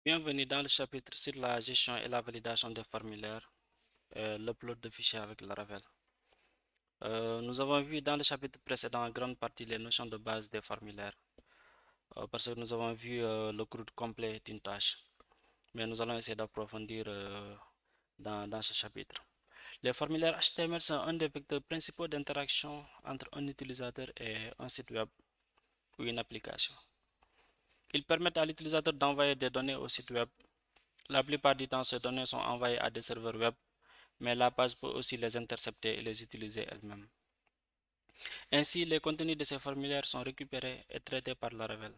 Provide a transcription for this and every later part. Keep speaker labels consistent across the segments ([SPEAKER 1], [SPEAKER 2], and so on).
[SPEAKER 1] Bienvenue dans le chapitre sur la gestion et la validation des formulaires et l'upload de fichiers avec Laravel. Nous avons vu dans le chapitre précédent en grande partie les notions de base des formulaires, parce que nous avons vu le CRUD complet d'une tâche, mais nous allons essayer d'approfondir dans ce chapitre. Les formulaires HTML sont un des vecteurs principaux d'interaction entre un utilisateur et un site web ou une application. Ils permettent à l'utilisateur d'envoyer des données au site web. La plupart du temps, ces données sont envoyées à des serveurs web, mais la page peut aussi les intercepter et les utiliser elle-même. Ainsi, les contenus de ces formulaires sont récupérés et traités par Laravel.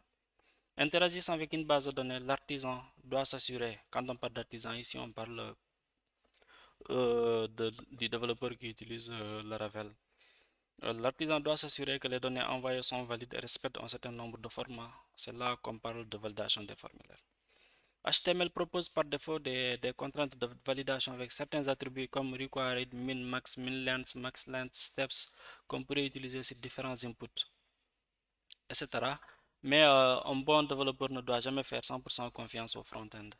[SPEAKER 1] Interagissant avec une base de données, l'artisan doit s'assurer, quand on parle d'artisan ici, on parle du développeur qui utilise Laravel. L'artisan doit s'assurer que les données envoyées sont valides et respectent un certain nombre de formats. C'est là qu'on parle de validation des formulaires. HTML propose par défaut des contraintes de validation avec certains attributs comme required, min, max length, steps qu'on pourrait utiliser sur différents inputs, etc. Mais un bon développeur ne doit jamais faire 100% confiance au front-end,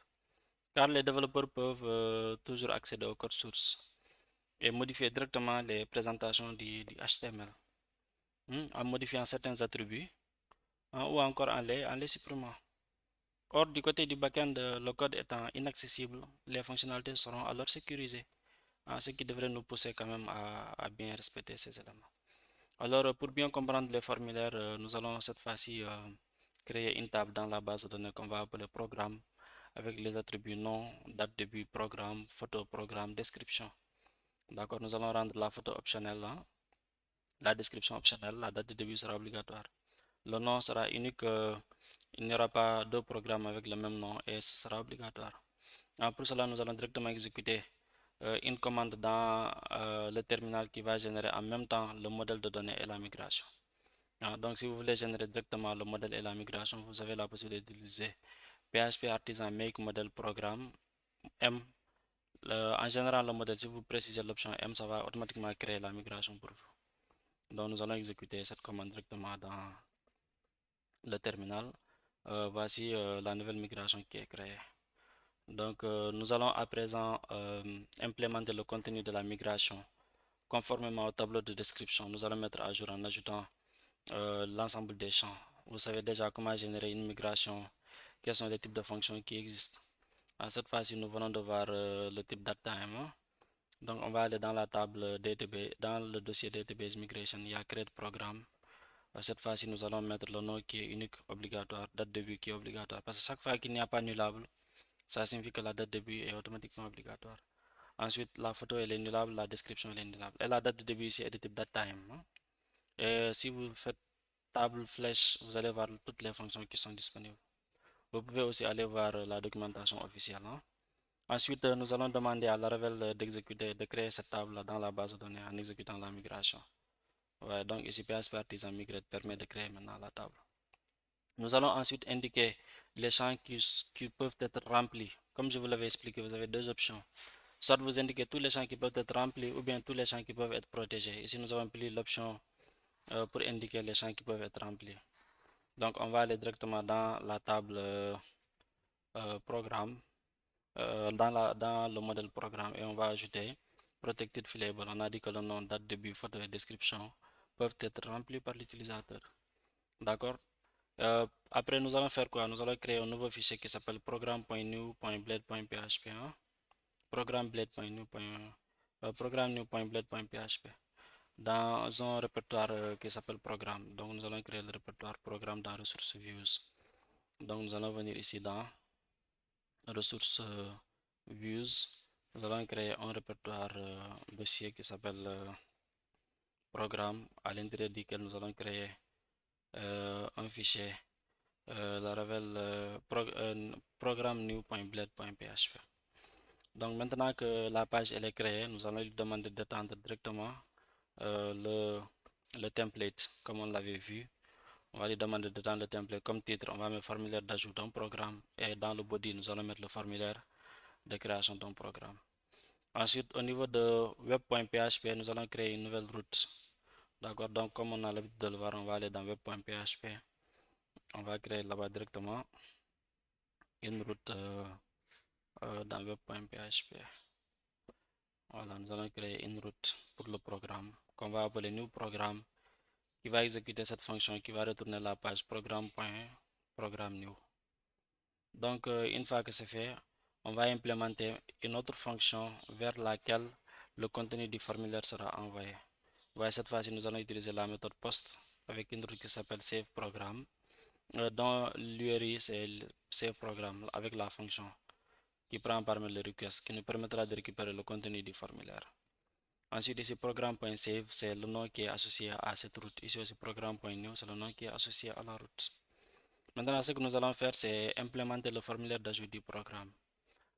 [SPEAKER 1] car les développeurs peuvent toujours accéder au code source et modifier directement les présentations du HTML, en modifiant certains attributs, ou encore en les supprimant. Or, du côté du backend, le code étant inaccessible, les fonctionnalités seront alors sécurisées, ce qui devrait nous pousser quand même à bien respecter ces éléments. Alors, pour bien comprendre les formulaires, nous allons cette fois-ci créer une table dans la base de données qu'on va appeler programme avec les attributs nom, date de début, programme, photo, programme, description. D'accord, nous allons rendre la photo optionnelle, la description optionnelle, la date de début sera obligatoire. Le nom sera unique, il n'y aura pas deux programmes avec le même nom et ce sera obligatoire. Pour cela, nous allons directement exécuter une commande dans le terminal qui va générer en même temps le modèle de données et la migration. Donc, si vous voulez générer directement le modèle et la migration, vous avez la possibilité d'utiliser PHP Artisan Make Model Programme M. En général, le modèle, si vous précisez l'option M, ça va automatiquement créer la migration pour vous. Donc, nous allons exécuter cette commande directement dans le terminal. Voici la nouvelle migration qui est créée. Donc, nous allons à présent implémenter le contenu de la migration conformément au tableau de description. Nous allons mettre à jour en ajoutant l'ensemble des champs. Vous savez déjà comment générer une migration, quels sont les types de fonctions qui existent. À cette fois-ci, nous venons de voir le type datetime. Donc, on va aller dans la table DTB, dans le dossier database migration, il y a create programme. Cette fois-ci, nous allons mettre le nom qui est unique, obligatoire, date de début qui est obligatoire. Parce que chaque fois qu'il n'y a pas nullable, ça signifie que la date de début est automatiquement obligatoire. Ensuite, la photo elle est nullable, la description elle est nullable. Et la date de début ici est de type datetime. Et si vous faites table flèche, vous allez voir toutes les fonctions qui sont disponibles. Vous pouvez aussi aller voir la documentation officielle. Ensuite, nous allons demander à Laravel d'exécuter, de créer cette table dans la base de données en exécutant la migration. Ouais, donc ici, PHP Artisan Migrate permet de créer maintenant la table. Nous allons ensuite indiquer les champs qui peuvent être remplis. Comme je vous l'avais expliqué, vous avez deux options. Soit vous indiquez tous les champs qui peuvent être remplis ou bien tous les champs qui peuvent être protégés. Ici, nous avons pris l'option pour indiquer les champs qui peuvent être remplis. Donc, on va aller directement dans la table programme, dans le modèle programme et on va ajouter Protected Fileable. On a dit que le nom, date, début, photo et description peuvent être remplis par l'utilisateur. D'accord? Après, nous allons faire quoi? Nous allons créer un nouveau fichier qui s'appelle programme.new.blade.php. Programme.new.blade.php dans un répertoire qui s'appelle programme. Donc, nous allons créer le répertoire programme dans ressources views. Donc, nous allons venir ici dans ressources views. Nous allons créer un répertoire dossier qui s'appelle programme, à l'intérieur duquel nous allons créer un fichier Laravel programme new.blade.php. Donc maintenant que la page elle est créée, nous allons lui demander d'étendre directement le template comme on l'avait vu. On va lui demander d'étendre le template comme titre. On va mettre formulaire d'ajout d'un programme et dans le body, nous allons mettre le formulaire de création d'un programme. Ensuite, au niveau de web.php, nous allons créer une nouvelle route. D'accord, donc comme on a l'habitude de le voir, on va aller dans web.php. On va créer là-bas directement une route dans web.php. Voilà, nous allons créer une route pour le programme qu'on va appeler new programme qui va exécuter cette fonction qui va retourner la page programme.programme new. Donc, une fois que c'est fait, on va implémenter une autre fonction vers laquelle le contenu du formulaire sera envoyé. Ouais, cette fois-ci, nous allons utiliser la méthode post avec une route qui s'appelle saveProgram, dont l'URI c'est saveProgram avec la fonction qui prend parmi les requests qui nous permettra de récupérer le contenu du formulaire. Ensuite, ici, programme.save, c'est le nom qui est associé à cette route. Ici aussi, programme.new, c'est le nom qui est associé à la route. Maintenant, ce que nous allons faire, c'est implémenter le formulaire d'ajout du programme.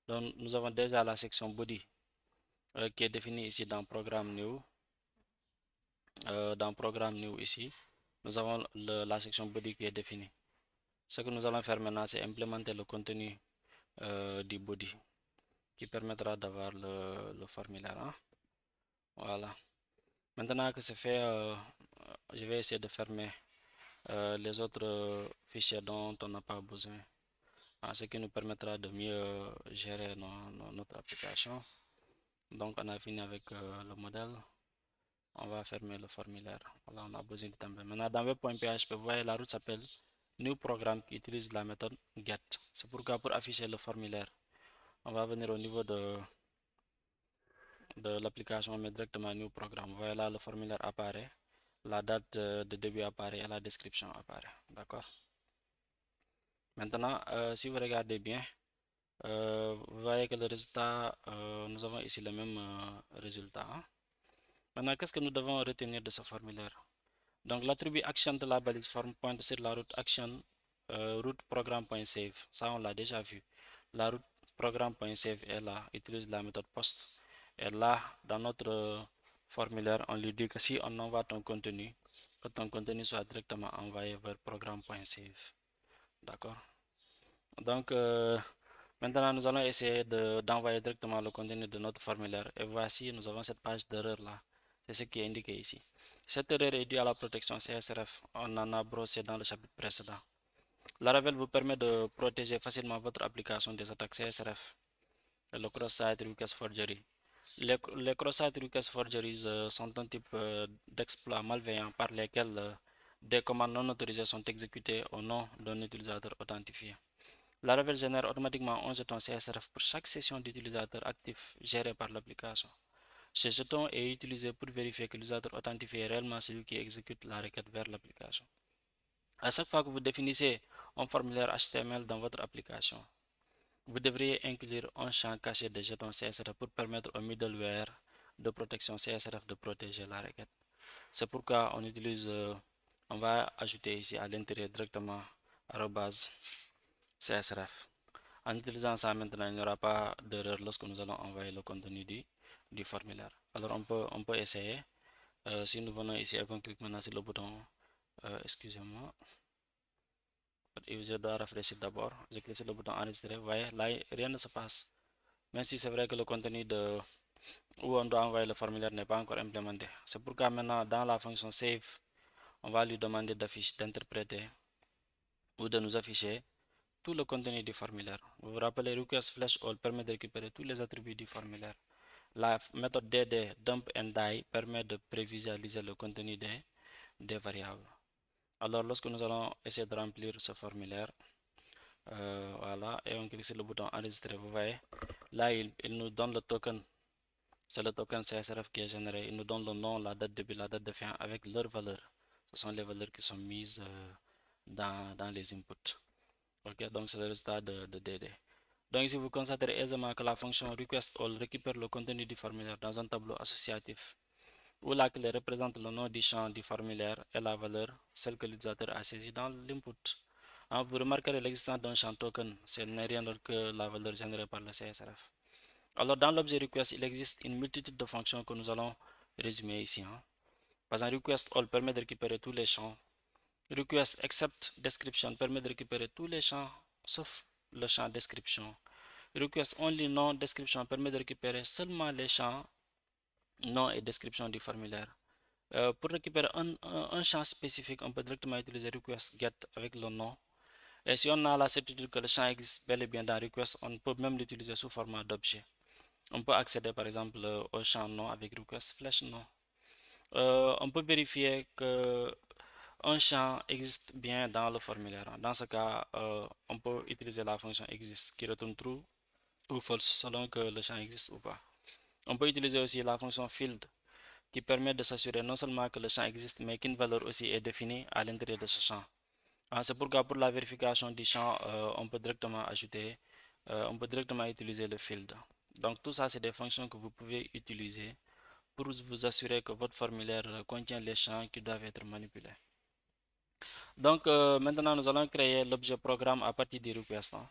[SPEAKER 1] Donc, nous avons déjà la section body qui est définie ici dans programme new. Dans programme new ici, nous avons la section body qui est définie. Ce que nous allons faire maintenant, c'est implémenter le contenu du body qui permettra d'avoir le formulaire, hein. Voilà. Maintenant que c'est fait, je vais essayer de fermer les autres fichiers dont on n'a pas besoin, hein, ce qui nous permettra de mieux gérer notre application. Donc, on a fini avec le modèle. On va fermer le formulaire. Voilà, on a besoin de template. Maintenant, dans web.php, vous voyez, la route s'appelle new programme qui utilise la méthode get. C'est pourquoi pour afficher le formulaire, on va venir au niveau de l'application, on met directement new programme. Vous voyez là, le formulaire apparaît, la date de début apparaît et la description apparaît. D'accord? Maintenant, si vous regardez bien, vous voyez que le résultat, nous avons ici le même résultat, hein. Maintenant, qu'est-ce que nous devons retenir de ce formulaire? Donc, l'attribut action de la balise forme pointe sur la route action route programme.save. Ça, on l'a déjà vu. La route programme.save est là, utilise la méthode post. Et là, dans notre formulaire, on lui dit que si on envoie ton contenu, que ton contenu soit directement envoyé vers programme.save. D'accord? Donc, maintenant, nous allons essayer d'envoyer directement le contenu de notre formulaire. Et voici, nous avons cette page d'erreur là. C'est ce qui est indiqué ici. Cette erreur est due à la protection CSRF. On en a brossé dans le chapitre précédent. Laravel vous permet de protéger facilement votre application des attaques CSRF et le cross-site request forgery. Les cross-site request forgeries sont un type d'exploit malveillant par lesquels des commandes non autorisées sont exécutées au nom d'un utilisateur authentifié. Laravel génère automatiquement un jeton CSRF pour chaque session d'utilisateur actif gérée par l'application. Ce jeton est utilisé pour vérifier que l'utilisateur authentifié est réellement celui qui exécute la requête vers l'application. À chaque fois que vous définissez un formulaire HTML dans votre application, vous devriez inclure un champ caché de jetons CSRF pour permettre au middleware de protection CSRF de protéger la requête. C'est pourquoi on va ajouter ici à l'intérieur directement @CSRF. En utilisant ça maintenant, il n'y aura pas d'erreur lorsque nous allons envoyer le contenu du formulaire. Alors on peut essayer. Si nous venons ici et qu'on clique maintenant sur le bouton, excusez-moi, je dois rafraîchir d'abord. Je clique sur le bouton enregistrer. Vous voyez, là, rien ne se passe. Même si c'est vrai que le contenu où on doit envoyer le formulaire n'est pas encore implémenté. C'est pourquoi maintenant, dans la fonction save, on va lui demander d'interpréter ou de nous afficher tout le contenu du formulaire. Vous vous rappelez, request flash all permet de récupérer tous les attributs du formulaire. La méthode dd dump and die permet de prévisualiser le contenu des variables. Alors, lorsque nous allons essayer de remplir ce formulaire, voilà, et on clique sur le bouton enregistrer, vous voyez, là, il nous donne le token. C'est le token CSRF qui est généré. Il nous donne le nom, la date de début, la date de fin avec leurs valeurs. Ce sont les valeurs qui sont mises dans les inputs. Ok, donc c'est le résultat de DD. Donc ici, vous constaterez aisément que la fonction requestAll récupère le contenu du formulaire dans un tableau associatif où la clé représente le nom du champ du formulaire et la valeur, celle que l'utilisateur a saisie dans l'input. Hein, vous remarquerez l'existence d'un champ token, ce n'est rien d'autre que la valeur générée par le CSRF. Alors dans l'objet request, il existe une multitude de fonctions que nous allons résumer ici, hein. Par exemple, requestAll permet de récupérer tous les champs. Request except description permet de récupérer tous les champs sauf le champ description. Request only non description permet de récupérer seulement les champs nom et description du formulaire. Pour récupérer un champ spécifique, on peut directement utiliser request get avec le nom Et si on a la certitude que le champ existe bel et bien dans request, on peut même l'utiliser sous format d'objet. On peut accéder par exemple au champ non avec request flèche non. On peut vérifier que un champ existe bien dans le formulaire. Dans ce cas, on peut utiliser la fonction existe qui retourne true ou false selon que le champ existe ou pas. On peut utiliser aussi la fonction field qui permet de s'assurer non seulement que le champ existe, mais qu'une valeur aussi est définie à l'intérieur de ce champ. C'est pourquoi pour la vérification du champ, on peut directement utiliser le field. Donc tout ça, c'est des fonctions que vous pouvez utiliser pour vous assurer que votre formulaire contient les champs qui doivent être manipulés. Donc maintenant, nous allons créer l'objet programme à partir du request, hein.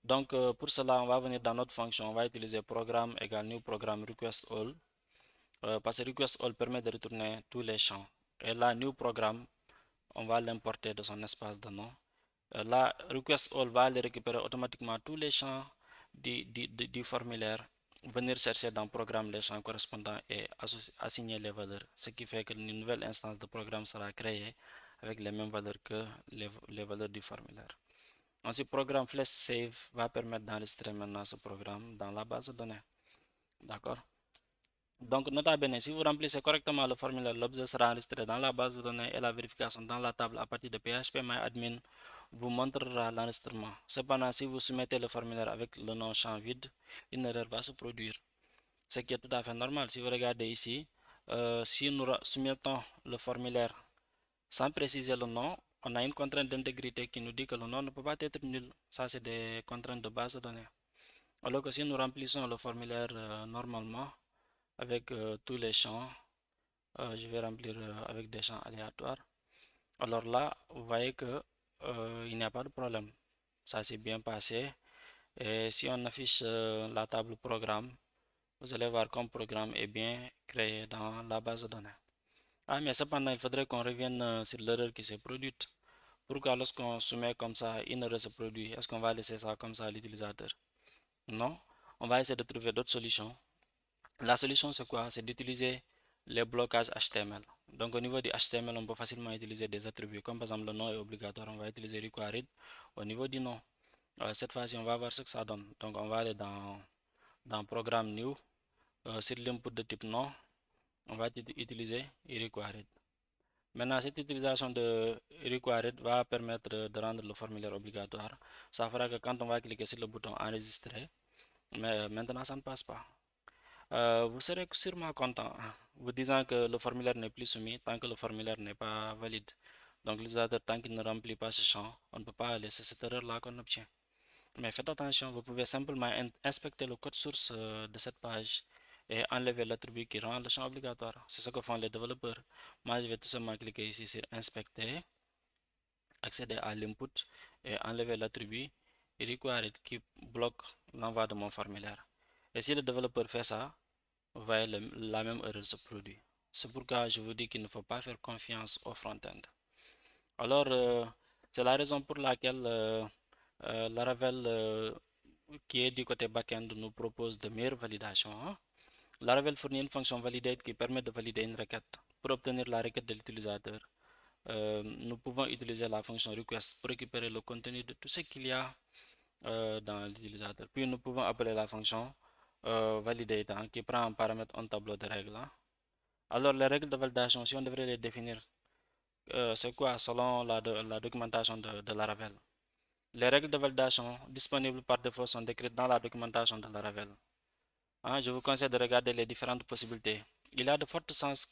[SPEAKER 1] Donc pour cela, on va venir dans notre fonction, on va utiliser programme égale new programme request all, parce que request all permet de retourner tous les champs. Et là, new programme, on va l'importer de son espace de nom. La request all va aller récupérer automatiquement tous les champs du formulaire, venir chercher dans le programme les champs correspondants et assigner les valeurs, ce qui fait qu'une nouvelle instance de programme sera créée avec les mêmes valeurs que les valeurs du formulaire. Ensuite, programme flash save va permettre d'enregistrer maintenant ce programme dans la base de données. D'accord? Donc, nota bene, si vous remplissez correctement le formulaire, l'objet sera enregistré dans la base de données et la vérification dans la table à partir de phpMyAdmin vous montrera l'enregistrement. Cependant, si vous soumettez le formulaire avec le nom champ vide, une erreur va se produire. Ce qui est tout à fait normal. Si vous regardez ici, si nous soumettons le formulaire sans préciser le nom, on a une contrainte d'intégrité qui nous dit que le nom ne peut pas être nul. Ça, c'est des contraintes de base de données. Alors que si nous remplissons le formulaire normalement, avec tous les champs, je vais remplir avec des champs aléatoires. Alors là, vous voyez que il n'y a pas de problème. Ça s'est bien passé. Et si on affiche la table programme, vous allez voir qu'un programme est bien créé dans la base de données. Ah, mais cependant, il faudrait qu'on revienne sur l'erreur qui s'est produite. Pourquoi lorsqu'on soumet comme ça, une erreur se produit? Est-ce qu'on va laisser ça comme ça à l'utilisateur? Non. On va essayer de trouver d'autres solutions. La solution, c'est quoi? C'est d'utiliser les blocages HTML. Donc, au niveau du HTML, on peut facilement utiliser des attributs. Comme par exemple, le nom est obligatoire, on va utiliser required au niveau du nom. Cette fois-ci, on va voir ce que ça donne. Donc, on va aller dans Programme New, sur l'input de type nom, on va utiliser required. Maintenant, cette utilisation de required va permettre de rendre le formulaire obligatoire. Ça fera que quand on va cliquer sur le bouton enregistrer, mais maintenant ça ne passe pas. Vous serez sûrement content, hein, vous disant que le formulaire n'est plus soumis tant que le formulaire n'est pas valide. Donc l'utilisateur, tant qu'il ne remplit pas ce champ, on ne peut pas aller. C'est cette erreur-là qu'on obtient. Mais faites attention, vous pouvez simplement inspecter le code source de cette page et enlever l'attribut qui rend le champ obligatoire. C'est ce que font les développeurs. Moi, je vais tout simplement cliquer ici sur inspecter, accéder à l'input et enlever l'attribut required qui bloque l'envoi de mon formulaire. Et si le développeur fait ça, vous voyez la même erreur se produit. C'est pourquoi je vous dis qu'il ne faut pas faire confiance au front-end. Alors, c'est la raison pour laquelle Laravel, qui est du côté back-end, nous propose de meilleures validations, hein. Laravel fournit une fonction validate qui permet de valider une requête. Pour obtenir la requête de l'utilisateur, nous pouvons utiliser la fonction request pour récupérer le contenu de tout ce qu'il y a dans l'utilisateur. Puis nous pouvons appeler la fonction validate, hein, qui prend en paramètre un tableau de règles, hein. Alors les règles de validation, si on devrait les définir, c'est quoi selon la documentation de Laravel? Les règles de validation disponibles par défaut sont décrites dans la documentation de Laravel, hein. Je vous conseille de regarder les différentes possibilités. Il y a de fortes chances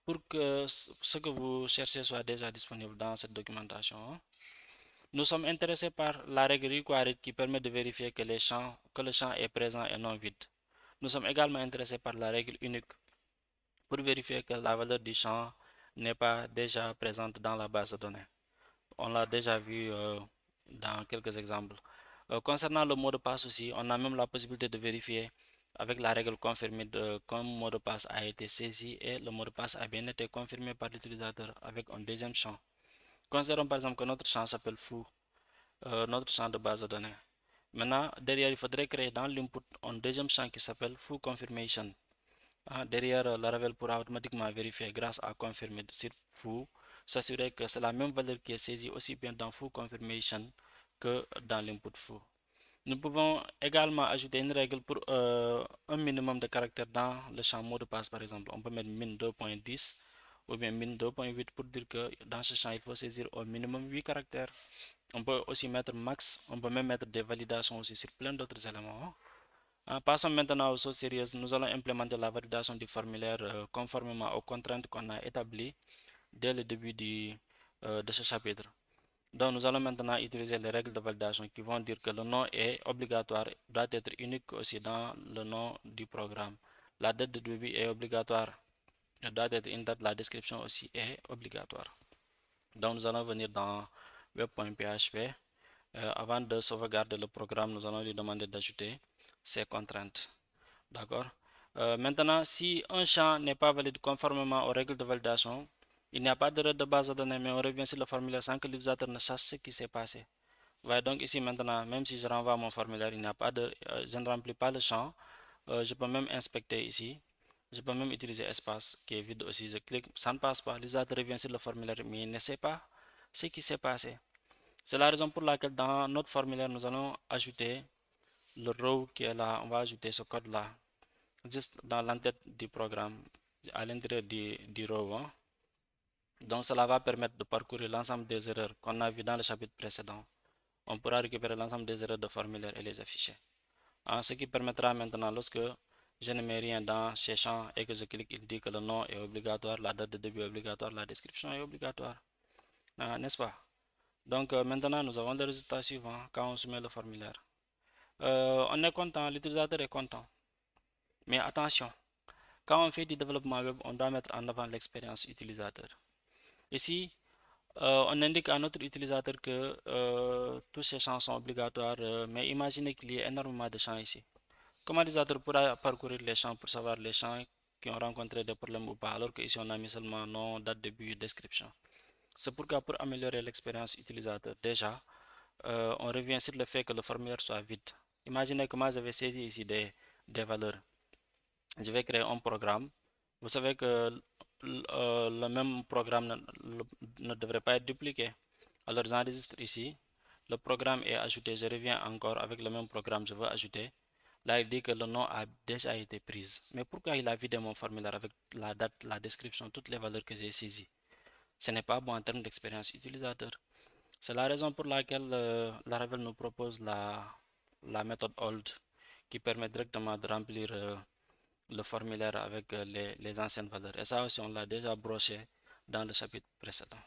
[SPEAKER 1] pour que ce que vous cherchez soit déjà disponible dans cette documentation, hein. Nous sommes intéressés par la règle required qui permet de vérifier que le champ est présent et non vide. Nous sommes également intéressés par la règle unique pour vérifier que la valeur du champ n'est pas déjà présente dans la base de données. On l'a déjà vu dans quelques exemples. Concernant le mot de passe aussi, on a même la possibilité de vérifier avec la règle confirmée qu'un mot de passe a été saisi et le mot de passe a bien été confirmé par l'utilisateur avec un deuxième champ. Considérons par exemple que notre champ s'appelle foo, notre champ de base de données. Maintenant, derrière, il faudrait créer dans l'input un deuxième champ qui s'appelle foo confirmation. Derrière, Laravel pourra automatiquement vérifier grâce à confirmer sur foo s'assurer que c'est la même valeur qui est saisie aussi bien dans foo confirmation que dans l'input foo. Nous pouvons également ajouter une règle pour un minimum de caractères dans le champ mot de passe par exemple. On peut mettre min 2.10 ou bien min 2.8 pour dire que dans ce champ il faut saisir au minimum 8 caractères. On peut aussi mettre max, on peut même mettre des validations aussi sur plein d'autres éléments. Passons maintenant aux choses sérieuses. Nous allons implémenter la validation du formulaire conformément aux contraintes qu'on a établies dès le début de ce chapitre. Donc nous allons maintenant utiliser les règles de validation qui vont dire que le nom est obligatoire, doit être unique aussi dans le nom du programme. La date de début est obligatoire, doit être une date, la description aussi est obligatoire. Donc nous allons venir dans web.php. Avant de sauvegarder le programme, nous allons lui demander d'ajouter ces contraintes. D'accord. Maintenant, si un champ n'est pas valide conformément aux règles de validation, il n'y a pas d'erreur de base de données, mais on revient sur le formulaire sans que l'utilisateur ne sache ce qui s'est passé. Voyez donc ici maintenant, même si je renvoie mon formulaire, il n'y a pas de, je ne remplis pas le champ. Je peux même inspecter ici. Je peux même utiliser espace qui est vide aussi. Je clique, ça ne passe pas. L'utilisateur revient sur le formulaire, mais il ne sait pas ce qui s'est passé. C'est la raison pour laquelle dans notre formulaire, nous allons ajouter le row qui est là. On va ajouter ce code-là juste dans l'entête du programme, à l'intérieur du row. Donc cela va permettre de parcourir l'ensemble des erreurs qu'on a vues dans le chapitre précédent. On pourra récupérer l'ensemble des erreurs de formulaire et les afficher. Ce qui permettra maintenant, lorsque je ne mets rien dans ces champs et que je clique, il dit que le nom est obligatoire, la date de début est obligatoire, la description est obligatoire. N'est-ce pas? Donc maintenant, nous avons le résultat suivant quand on soumet le formulaire. On est content, l'utilisateur est content. Mais attention, quand on fait du développement web, on doit mettre en avant l'expérience utilisateur. Ici, on indique à notre utilisateur que tous ces champs sont obligatoires, mais imaginez qu'il y ait énormément de champs ici. Comment l'utilisateur pourra parcourir les champs pour savoir les champs qui ont rencontré des problèmes ou pas, alors qu'ici on a mis seulement nom, date de début, description. C'est pourquoi pour améliorer l'expérience utilisateur, déjà, on revient sur le fait que le formulaire soit vide. Imaginez que moi j'avais saisi ici des valeurs. Je vais créer un programme. Vous savez que le même programme ne devrait pas être dupliqué. Alors j'enregistre ici. Le programme est ajouté. Je reviens encore avec le même programme. Je veux ajouter. Là, il dit que le nom a déjà été pris. Mais pourquoi il a vidé mon formulaire avec la date, la description, toutes les valeurs que j'ai saisies? Ce n'est pas bon en termes d'expérience utilisateur. C'est la raison pour laquelle Laravel nous propose la méthode hold qui permet directement de remplir le formulaire avec les anciennes valeurs. Et ça aussi, on l'a déjà broché dans le chapitre précédent.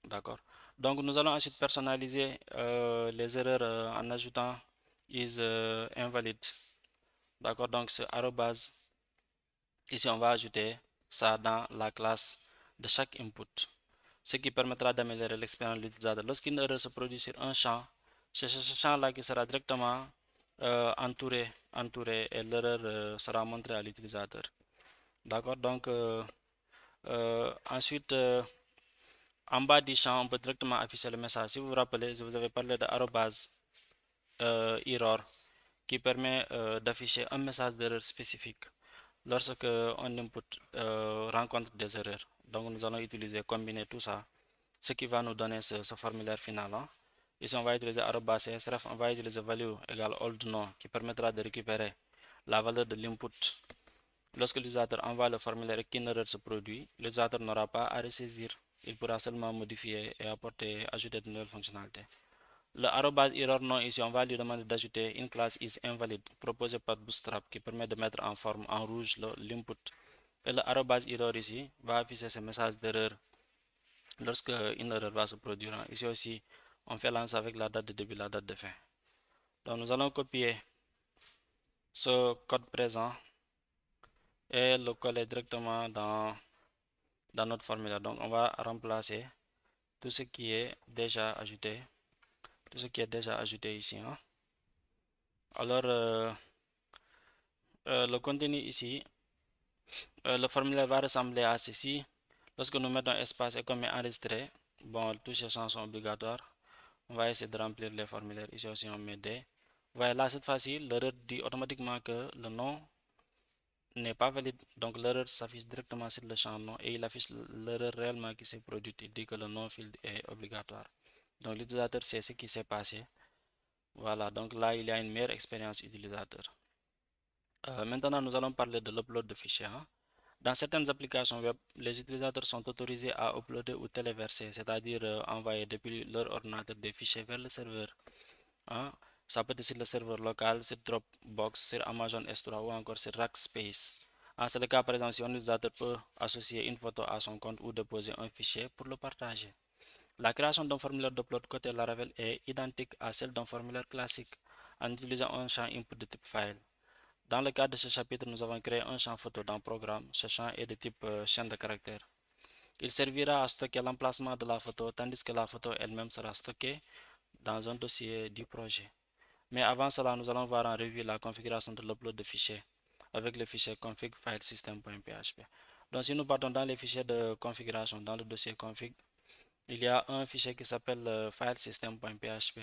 [SPEAKER 1] D'accord. Donc, nous allons ensuite personnaliser les erreurs en ajoutant is invalid. D'accord. Donc, ce arrobase, ici, on va ajouter ça dans la classe de chaque input, ce qui permettra d'améliorer l'expérience de l'utilisateur. Lorsqu'une erreur se produit sur un champ, c'est ce champ-là qui sera directement entouré et l'erreur sera montrée à l'utilisateur. D'accord, donc ensuite, en bas du champ, on peut directement afficher le message. Si vous vous rappelez, je vous avais parlé de arrobase error qui permet d'afficher un message d'erreur spécifique lorsque un input rencontre des erreurs. Donc nous allons utiliser combiner tout ça, ce qui va nous donner ce formulaire final. Ici, on va utiliser arrobase csref, on va utiliser value égale old no qui permettra de récupérer la valeur de l'input. Lorsque l'utilisateur envoie le formulaire et qu'une erreur se produit, l'utilisateur n'aura pas à ressaisir. Il pourra seulement modifier et ajouter de nouvelles fonctionnalités. Le arrobase error non ici, on va lui demander d'ajouter une classe isInvalid proposée par Bootstrap qui permet de mettre en forme en rouge l'input. Et le arrobase error ici va afficher ce message d'erreur lorsque une erreur va se produire. Ici aussi, on fait lance avec la date de début, la date de fin. Donc nous allons copier ce code présent et le coller directement dans notre formulaire. Donc on va remplacer tout ce qui est déjà ajouté, ici. Alors le contenu ici, le formulaire va ressembler à ceci. Lorsque nous mettons espace et qu'on met enregistré, bon, tous ces champs sont obligatoires. On va essayer de remplir les formulaires. Ici aussi, on met des. Voilà, là, cette fois-ci, l'erreur dit automatiquement que le nom n'est pas valide, donc l'erreur s'affiche directement sur le champ nom et il affiche l'erreur réellement qui s'est produite. Il dit que le non field est obligatoire. Donc l'utilisateur sait ce qui s'est passé. Voilà, donc là il y a une meilleure expérience utilisateur. Maintenant, nous allons parler de l'upload de fichiers, hein. Dans certaines applications web, les utilisateurs sont autorisés à uploader ou téléverser, c'est-à-dire envoyer depuis leur ordinateur des fichiers vers le serveur, hein. Ça peut être sur le serveur local, sur Dropbox, sur Amazon S3 ou encore sur Rackspace. C'est le cas, par exemple, si un utilisateur peut associer une photo à son compte ou déposer un fichier pour le partager. La création d'un formulaire d'upload côté Laravel est identique à celle d'un formulaire classique en utilisant un champ input de type file. Dans le cadre de ce chapitre, nous avons créé un champ photo dans le programme. Ce champ est de type chaîne de caractères. Il servira à stocker l'emplacement de la photo, tandis que la photo elle-même sera stockée dans un dossier du projet. Mais avant cela, nous allons voir en revue la configuration de l'upload de fichiers avec le fichier config file system.php. Donc si nous partons dans les fichiers de configuration, dans le dossier config, il y a un fichier qui s'appelle file system.php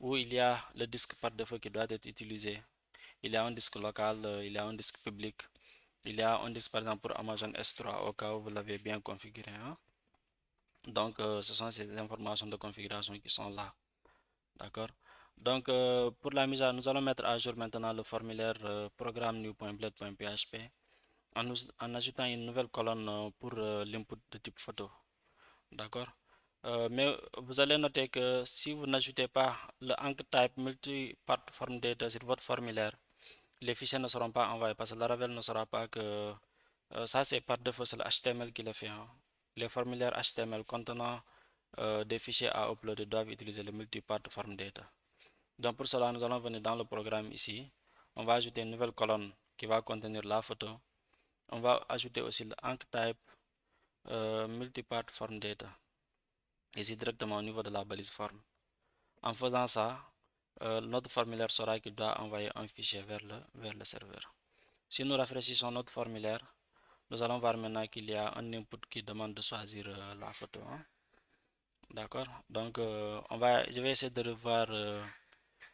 [SPEAKER 1] où il y a le disque par défaut qui doit être utilisé. Il y a un disque local, il y a un disque public, il y a un disque par exemple pour Amazon S3 au cas où vous l'avez bien configuré, hein. Donc ce sont ces informations de configuration qui sont là. D'accord. Donc pour la mise à nous allons mettre à jour maintenant le formulaire programme new.blade.php en ajoutant une nouvelle colonne pour l'input de type photo. D'accord. Mais vous allez noter que si vous n'ajoutez pas le anchor type multi-part form data sur votre formulaire, les fichiers ne seront pas envoyés parce que Laravel ne saura pas que ça c'est par défaut, c'est le HTML qui le fait, hein. Les formulaires HTML contenant des fichiers à uploader doivent utiliser le multi-part form data. Donc pour cela, nous allons venir dans le programme ici. On va ajouter une nouvelle colonne qui va contenir la photo. On va ajouter aussi le anchor type multi-part form data ici directement au niveau de la balise form. En faisant ça, notre formulaire saura qu'il doit envoyer un fichier vers le serveur. Si nous rafraîchissons notre formulaire, nous allons voir maintenant qu'il y a un input qui demande de choisir la photo, hein. D'accord. Donc, je vais essayer de revoir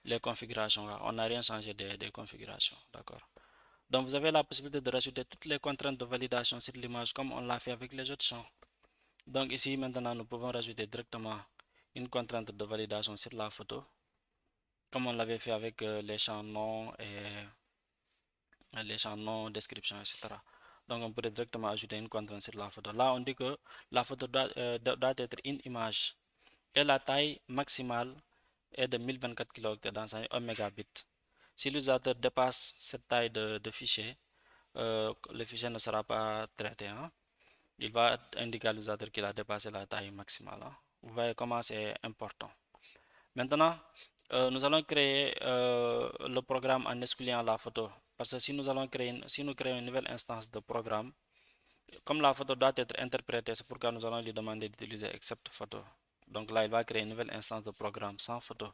[SPEAKER 1] les configurations. On n'a rien changé des configurations. D'accord. Donc, vous avez la possibilité de rajouter toutes les contraintes de validation sur l'image comme on l'a fait avec les autres champs. Donc, ici, maintenant, nous pouvons rajouter directement une contrainte de validation sur la photo, comme on l'avait fait avec les champs nom et les champs nom, description, etc. Donc, on pourrait directement ajouter une contrainte sur la photo. Là, on dit que la photo doit être une image et la taille maximale est de 1024 kilo dans un mégabit. Si l'utilisateur dépasse cette taille de fichier, le fichier ne sera pas traité, hein. Il va indiquer à l'utilisateur qu'il a dépassé la taille maximale, hein. Vous voyez comment c'est important. Maintenant, nous allons créer le programme en excluant la photo. Parce que si nous créons une nouvelle instance de programme, comme la photo doit être interprétée, c'est pourquoi nous allons lui demander d'utiliser except photo. Donc là, il va créer une nouvelle instance de programme sans photo.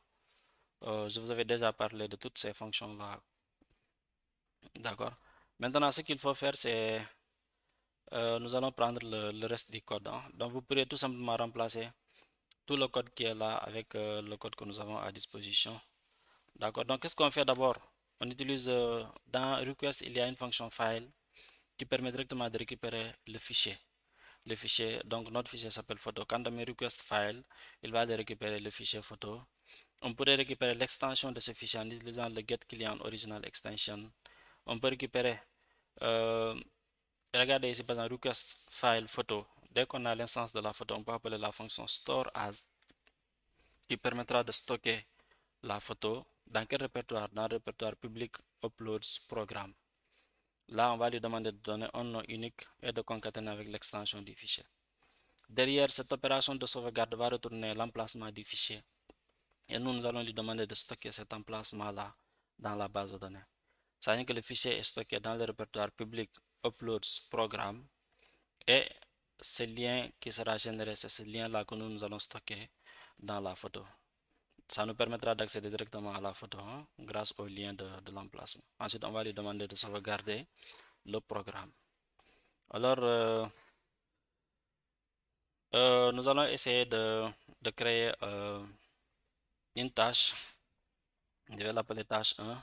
[SPEAKER 1] Je vous avais déjà parlé de toutes ces fonctions-là. D'accord. Maintenant, ce qu'il faut faire, c'est nous allons prendre le reste du code, hein. Donc, vous pourrez tout simplement remplacer tout le code qui est là avec le code que nous avons à disposition. D'accord. Donc, qu'est-ce qu'on fait d'abord? On utilise dans request, il y a une fonction file qui permet directement de récupérer le fichier. Le fichier, donc notre fichier s'appelle photo. Quand on met request file, il va aller récupérer le fichier photo. On pourrait récupérer l'extension de ce fichier en utilisant le get client original extension. On peut récupérer, euh, regardez ici par exemple, request file photo. Dès qu'on a l'instance de la photo, on peut appeler la fonction store as qui permettra de stocker la photo dans quel répertoire? Dans le répertoire public uploads programme. Là, on va lui demander de donner un nom unique et de concaténer avec l'extension du fichier. Derrière, cette opération de sauvegarde va retourner l'emplacement du fichier. Et nous allons lui demander de stocker cet emplacement-là dans la base de données. Sachant que le fichier est stocké dans le répertoire public uploads programme et ce lien qui sera généré, c'est ce lien-là que nous allons stocker dans la photo. Ça nous permettra d'accéder directement à la photo, hein, grâce au lien de l'emplacement. Ensuite, on va lui demander de sauvegarder le programme. Alors, nous allons essayer de créer une tâche. Je vais l'appeler tâche 1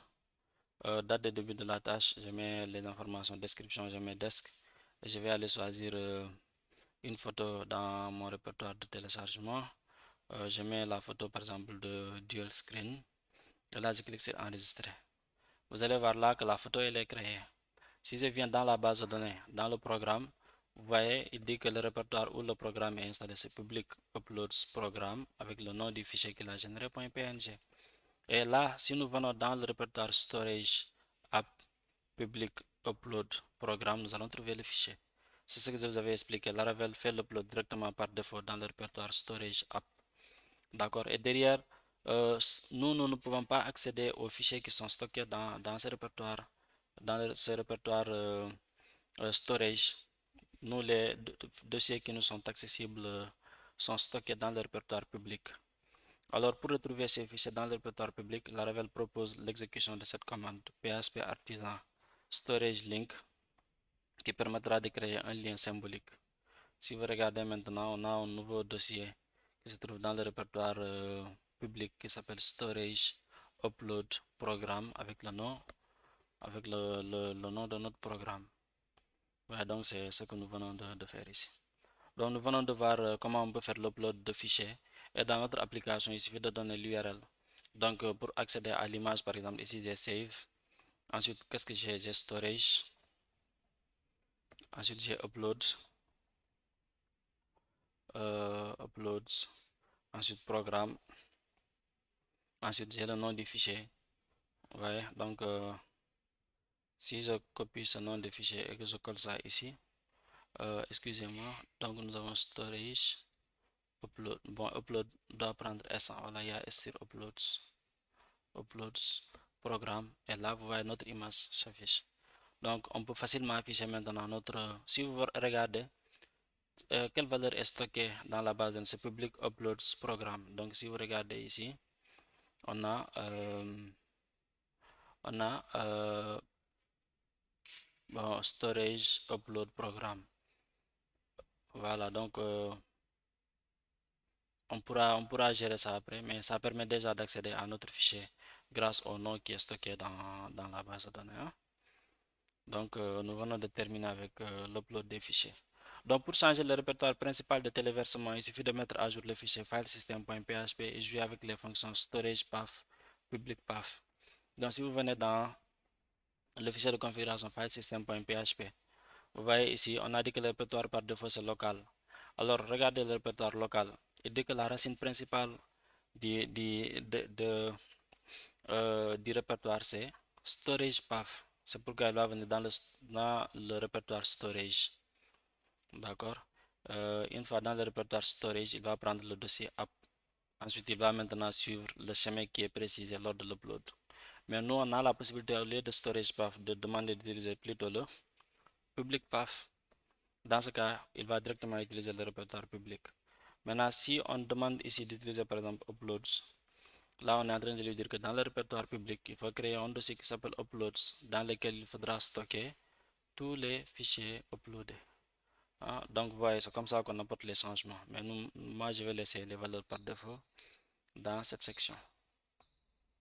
[SPEAKER 1] Date de début de la tâche, je mets les informations, description, je mets desk. Et je vais aller choisir une photo dans mon répertoire de téléchargement. Je mets la photo par exemple de dual screen. Et là, je clique sur enregistrer. Vous allez voir là que la photo elle est créée. Si je viens dans la base de données, dans le programme, vous voyez, il dit que le répertoire où le programme est installé, c'est public uploads programme avec le nom du fichier qu'il a généré.png. Et là, si nous venons dans le répertoire storage app public upload programme, nous allons trouver le fichier. C'est ce que je vous avais expliqué. Laravel fait l'upload directement par défaut dans le répertoire storage app. D'accord. Et derrière, nous ne pouvons pas accéder aux fichiers qui sont stockés dans ce répertoire, ce répertoire storage. Nous, les dossiers qui nous sont accessibles sont stockés dans le répertoire public. Alors, pour retrouver ces fichiers dans le répertoire public, Laravel propose l'exécution de cette commande php artisan storage link qui permettra de créer un lien symbolique. Si vous regardez maintenant, on a un nouveau dossier qui se trouve dans le répertoire public qui s'appelle storage upload programme avec le nom, le nom de notre programme. Ouais, donc c'est ce que nous venons de faire ici. Donc nous venons de voir comment on peut faire l'upload de fichiers. Et dans notre application, il suffit de donner l'URL. Donc pour accéder à l'image, par exemple, ici j'ai save. Ensuite, qu'est-ce que j'ai? J'ai storage. Ensuite, j'ai upload. Uploads. Ensuite, programme. Ensuite, j'ai le nom du fichier. Ouais, donc si je copie ce nom de fichier et que je colle ça ici, excusez-moi, donc nous avons storage, upload. Bon, upload doit prendre S. Voilà, il y a S sur uploads, programme. Et là, vous voyez notre image s'affiche. Donc, on peut facilement afficher maintenant notre. Si vous regardez, quelle valeur est stockée dans la base de données, c'est public uploads programme. Donc, si vous regardez ici, on a, on a bon, storage upload programme. Voilà, donc on pourra gérer ça après, mais ça permet déjà d'accéder à notre fichier grâce au nom qui est stocké dans la base de données, hein. Donc, nous venons de terminer avec l'upload des fichiers. Donc, pour changer le répertoire principal de téléversement, il suffit de mettre à jour le fichier filesystem.php et jouer avec les fonctions storage path, public path. Donc, si vous venez dans le fichier de configuration filesystem.php, vous voyez ici, on a dit que le répertoire par défaut c'est local. Alors, regardez le répertoire local. Il dit que la racine principale du, du, du répertoire c'est storage path. C'est pourquoi il va venir dans le répertoire storage. D'accord. Une fois dans le répertoire storage, il va prendre le dossier app. Ensuite, il va maintenant suivre le chemin qui est précisé lors de l'upload. Mais nous, on a la possibilité, au lieu de storage path, de demander d'utiliser plutôt le public path. Dans ce cas, il va directement utiliser le répertoire public. Maintenant, si on demande ici d'utiliser par exemple uploads, là on est en train de lui dire que dans le répertoire public, il faut créer un dossier qui s'appelle uploads, dans lequel il faudra stocker tous les fichiers uploadés. Ah, donc, vous voyez, c'est comme ça qu'on apporte les changements. Mais moi, je vais laisser les valeurs par défaut dans cette section.